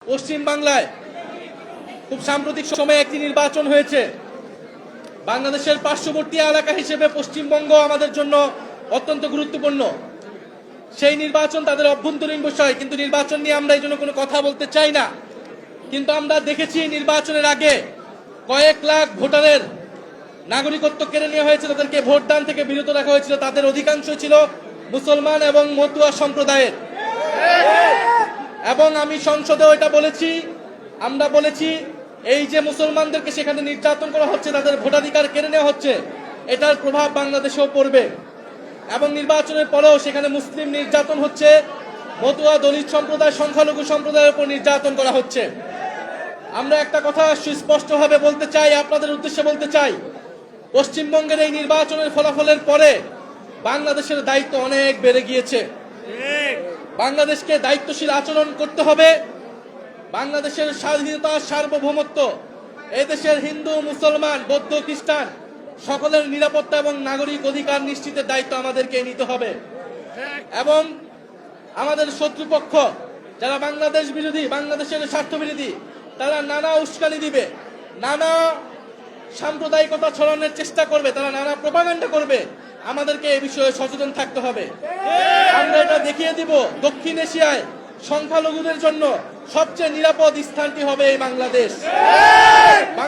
পশ্চিম বাংলায় খুব সাম্প্রতিক সময়ে একটি নির্বাচন হয়েছে। বাংলাদেশের পার্শ্ববর্তী এলাকা হিসেবে পশ্চিমবঙ্গ আমাদের জন্য অত্যন্ত গুরুত্বপূর্ণ। সেই নির্বাচন তাদের অভ্যন্তরীণ বিষয়, কিন্তু নির্বাচন নিয়ে আমরা এই জন্য কোনো কথা বলতে চাই না। কিন্তু আমরা দেখেছি নির্বাচনের আগে কয়েক লাখ ভোটারের নাগরিকত্ব কেড়ে নেওয়া হয়েছে, তাদেরকে ভোটদান থেকে বিরত রাখা হয়েছিল। তাদের অধিকাংশ ছিল মুসলমান এবং মতুয়া সম্প্রদায়ের। এবং আমি সংসদেও এটা বলেছি, আমরা বলেছি এই যে মুসলমানদেরকে সেখানে নির্যাতন করা হচ্ছে, তাদের ভোটাধিকার কেড়ে নেওয়া হচ্ছে, এটার প্রভাব বাংলাদেশেও পড়বে। এবং নির্বাচনের পরেও সেখানে মুসলিম নির্যাতন হচ্ছে, মতুয়া, দলিত সম্প্রদায়, সংখ্যালঘু সম্প্রদায়ের উপর নির্যাতন করা হচ্ছে। আমরা একটা কথা সুস্পষ্টভাবে বলতে চাই, আপনাদের উদ্দেশ্যে বলতে চাই, পশ্চিমবঙ্গের এই নির্বাচনের ফলাফলের পরে বাংলাদেশের দায়িত্ব অনেক বেড়ে গিয়েছে। বাংলাদেশকে দায়িত্বশীল আচরণ করতে হবে। বাংলাদেশের স্বাধীনতা, সার্বভৌমত্ব, এদেশের হিন্দু, মুসলমান, বৌদ্ধ, খ্রিস্টান সকলের নিরাপত্তা এবং নাগরিক অধিকার নিশ্চিতের দায়িত্ব আমাদেরকে নিতে হবে। এবং আমাদের শত্রুপক্ষ যারা বাংলাদেশ বিরোধী, বাংলাদেশের স্বার্থ বিরোধী, তারা নানা উস্কানি দিবে, নানা সাম্প্রদায়িকতা ছড়ানোর চেষ্টা করবে, তারা নানা প্রোপাগান্ডা করবে। আমাদেরকে এই বিষয়ে সচেতন থাকতে হবে। আমরা এটা দেখিয়ে দিব দক্ষিণ এশিয়ায় সংখ্যালঘুদের জন্য সবচেয়ে নিরাপদ স্থানটি হবে এই বাংলাদেশ।